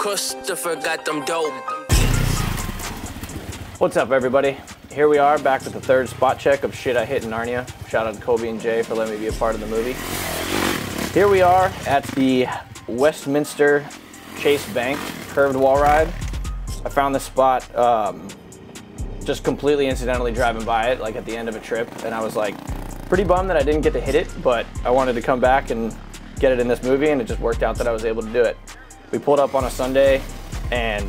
Christopher got them dope. What's up, everybody? Here we are back with the third spot check of shit I hit in Narnia. Shout out to Colby and Jay for letting me be a part of the movie. Here we are at the Westminster Chase Bank curved wall ride. I found this spot just completely incidentally driving by it, like at the end of a trip, and I was like pretty bummed that I didn't get to hit it, but I wanted to come back and get it in this movie, and it just worked out that I was able to do it. We pulled up on a Sunday and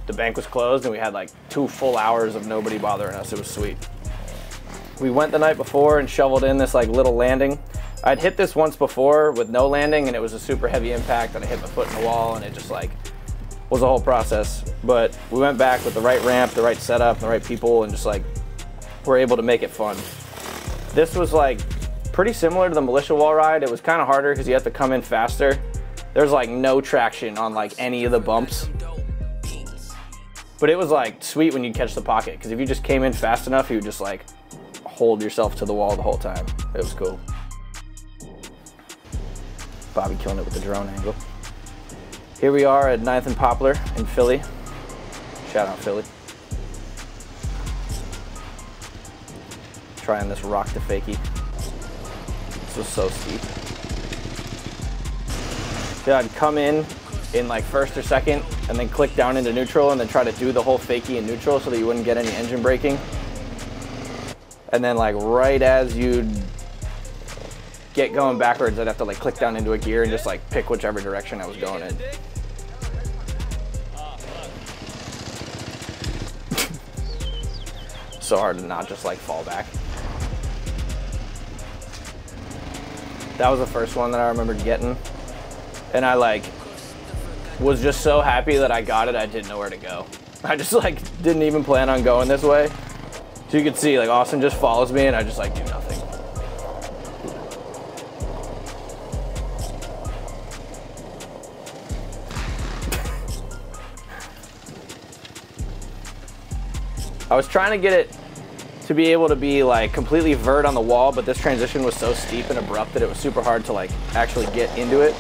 the bank was closed, and we had like 2 full hours of nobody bothering us. It was sweet. We went the night before and shoveled in this like little landing. I'd hit this once before with no landing, and it was a super heavy impact, and I hit my foot in the wall, and it just like was a whole process. But we went back with the right ramp, the right setup, the right people, and just like were able to make it fun. This was like pretty similar to the militia wall ride. It was kind of harder because you have to come in faster. There's like no traction on like any of the bumps. But it was like sweet when you catch the pocket, because if you just came in fast enough, you would just like hold yourself to the wall the whole time. It was cool. Bobby killing it with the drone angle. Here we are at 9th and Poplar in Philly. Shout out Philly. Trying this rock to fakie. This was so steep. So I'd come in like first or second, and then click down into neutral, and then try to do the whole fakie in neutral so that you wouldn't get any engine braking. And then like right as you'd get going backwards, I'd have to like click down into a gear and just like pick whichever direction I was going in. So hard to not just like fall back. That was the first one that I remembered getting. And I like was just so happy that I got it, I didn't know where to go. I just like didn't even plan on going this way. So you can see like Austin just follows me, and I just like do nothing. I was trying to get it to be able to be like completely vert on the wall, but this transition was so steep and abrupt that it was super hard to like actually get into it.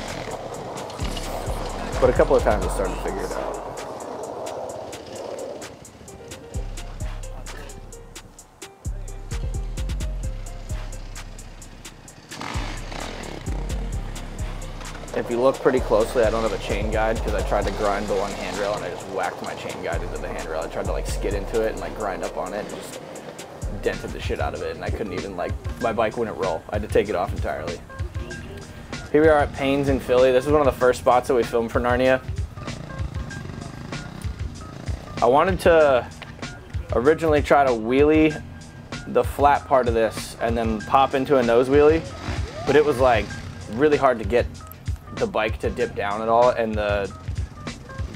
But a couple of times I started to figure it out. If you look pretty closely, I don't have a chain guide because I tried to grind the one handrail, and I just whacked my chain guide into the handrail. I tried to like skid into it and like grind up on it and just dented the shit out of it, and I couldn't even like, my bike wouldn't roll. I had to take it off entirely. Here we are at Payne's in Philly. This is one of the first spots that we filmed for Narnia. I wanted to originally try to wheelie the flat part of this and then pop into a nose wheelie, but it was like really hard to get the bike to dip down at all, and the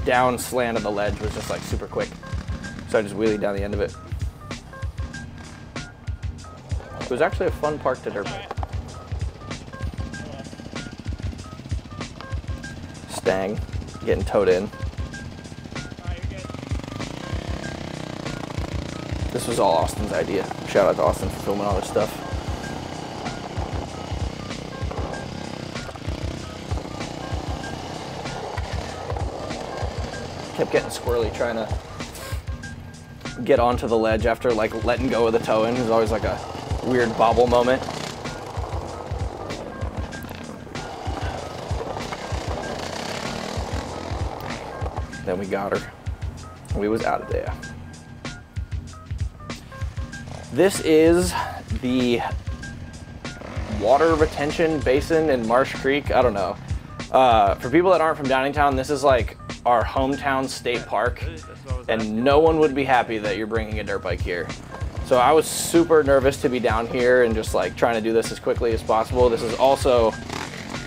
down slant of the ledge was just like super quick. So I just wheelied down the end of it. It was actually a fun park to dirt bike. Stang, getting towed in. This was all Austin's idea. Shout out to Austin for filming all this stuff. Kept getting squirrely trying to get onto the ledge after like letting go of the tow in. It was always like a weird bobble moment. Then we got her. We was out of there. This is the water retention basin in Marsh Creek. I don't know. For people that aren't from Downingtown, this is like our hometown state park, and no one would be happy that you're bringing a dirt bike here. So I was super nervous to be down here and just like trying to do this as quickly as possible. This is also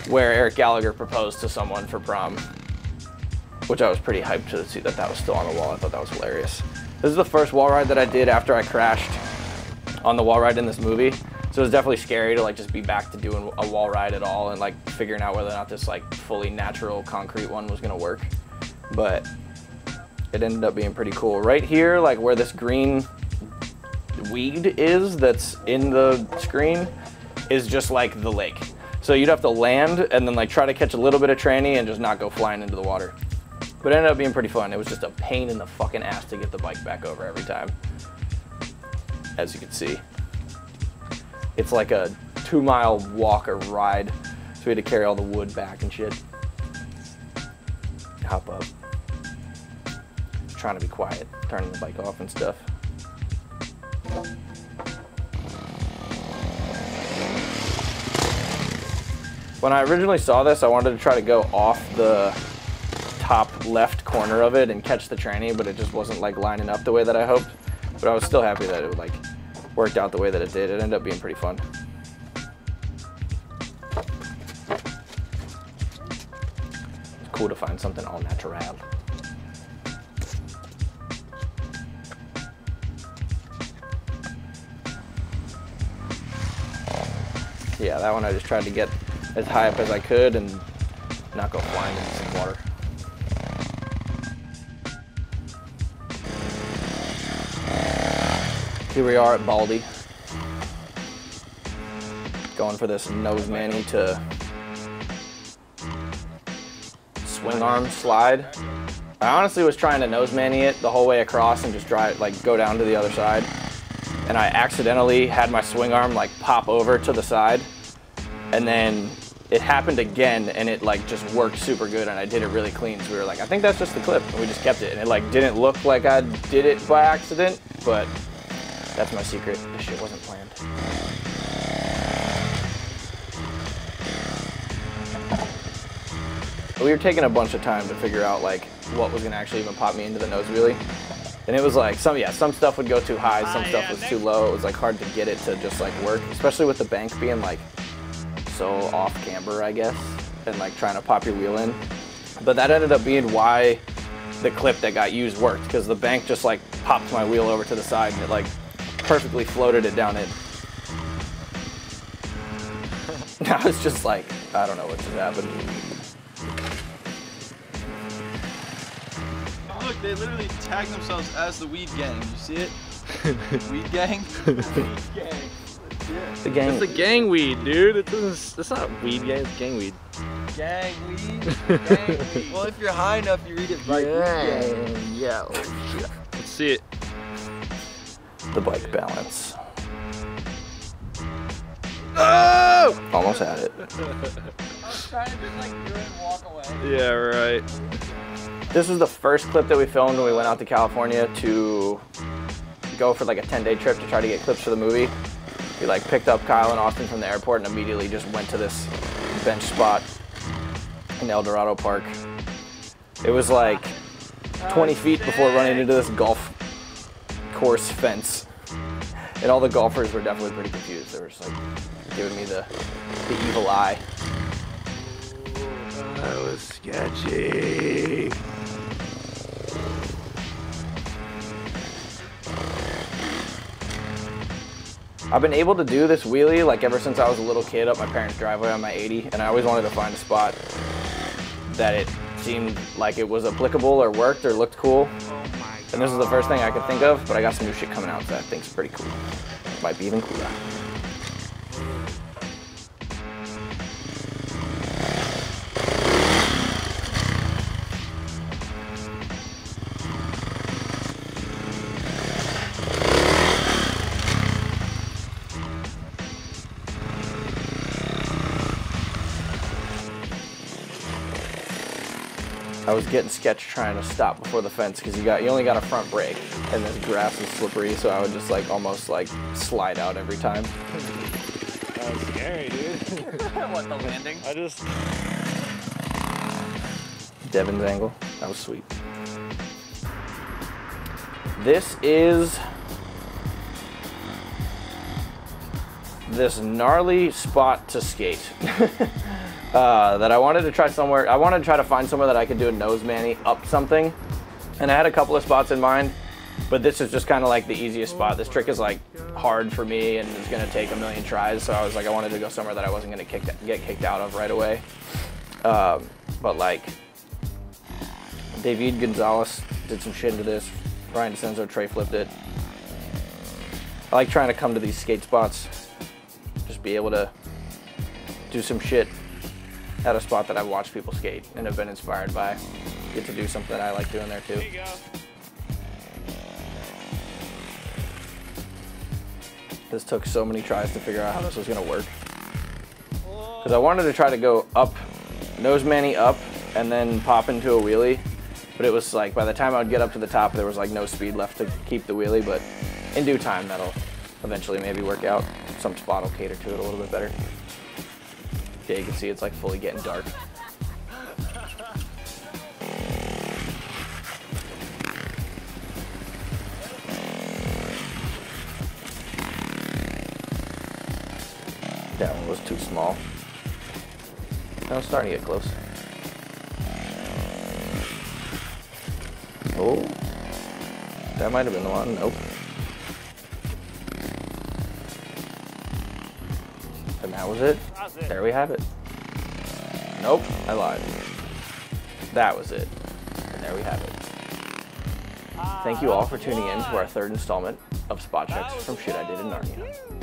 where Eric Gallagher proposed to someone for prom, which I was pretty hyped to see that that was still on the wall. I thought that was hilarious. This is the first wall ride that I did after I crashed on the wall ride in this movie. So it was definitely scary to like just be back to doing a wall ride at all and like figuring out whether or not this like fully natural concrete one was gonna work. But it ended up being pretty cool. Right here, like where this green weed is that's in the screen is just like the lake. So you'd have to land and then like try to catch a little bit of tranny and just not go flying into the water. But it ended up being pretty fun. It was just a pain in the fucking ass to get the bike back over every time. As you can see. It's like a 2-mile walk or ride. So we had to carry all the wood back and shit. Hop up. Just trying to be quiet, turning the bike off and stuff. When I originally saw this, I wanted to try to go off the top left corner of it and catch the tranny, but it just wasn't like lining up the way that I hoped. But I was still happy that it like worked out the way that it did. It ended up being pretty fun. It's cool to find something all natural. Yeah, that one I just tried to get as high up as I could and not go flying into some water. Here we are at Baldy. Going for this nose mani to swing arm slide. I honestly was trying to nose mani it the whole way across and just go down to the other side. And I accidentally had my swing arm like pop over to the side. And then it happened again and it like just worked super good and I did it really clean. So we were like, I think that's just the clip. And we just kept it. And it like didn't look like I did it by accident, but that's my secret. This shit wasn't planned. We were taking a bunch of time to figure out like what was gonna actually even pop me into the nose wheelie. And it was like, some stuff would go too high, some stuff was too low. It was like hard to get it to just like work, especially with the bank being like so off camber, I guess, and like trying to pop your wheel in. But that ended up being why the clip that got used worked, because the bank just like popped my wheel over to the side and it like perfectly floated it down in. Now it's just like, I don't know what just happened. Look, they literally tagged themselves as the Weed Gang. You see it? Weed Gang? Weed Gang. Yeah. The gang. It's the gang weed, dude. It's not weed gang, it's gang weed. Gang weed? Gang weed. Well, if you're high enough, you read it right. Yeah. Oh, shit. Let's see it. The bike balance. Oh! Almost had it. I was trying to just like do it and walk away. Yeah, right. This was the first clip that we filmed when we went out to California to go for like a 10-day trip to try to get clips for the movie. We like picked up Kyle and Austin from the airport and immediately just went to this bench spot in El Dorado Park. It was like 20 feet before running into this golf course fence. And all the golfers were definitely pretty confused. They were just like giving me the evil eye. That was sketchy. I've been able to do this wheelie like ever since I was a little kid up my parents' driveway on my 80, and I always wanted to find a spot that it seemed like it was applicable or worked or looked cool. And this is the first thing I could think of, but I got some new shit coming out that I think is pretty cool. Might be even cooler. I was getting sketched trying to stop before the fence because you only got a front brake and this grass is slippery, so I would just like almost like slide out every time. That was scary, dude. What, the landing? I just... Devin's angle, that was sweet. This is this gnarly spot to skate. That I wanted to try somewhere. I wanted to try to find somewhere that I could do a nose mani up something, and I had a couple of spots in mind, but this is just kind of like the easiest spot. This trick is like hard for me and it's gonna take a million tries, so I was like, I wanted to go somewhere that I wasn't gonna get kicked out of right away. But like David Gonzalez did some shit into this. Ryan DeCenzo tray flipped it. I like trying to come to these skate spots, just be able to do some shit at a spot that I've watched people skate and have been inspired by. Get to do something I like doing there too. There you go. This took so many tries to figure out how this was gonna work. Because I wanted to try to go up, nose manny up, and then pop into a wheelie. But it was like, by the time I would get up to the top, there was like no speed left to keep the wheelie, but in due time, that'll eventually maybe work out. Some spot will cater to it a little bit better. Yeah, you can see it's like fully getting dark. That one was too small. I was starting to get close. Oh, that might have been the one. Nope. And that was it. There we have it. Nope, I lied. That was it. And there we have it. Thank you all for tuning in to our third installment of Spot Checks from Shit I Did in Narnia.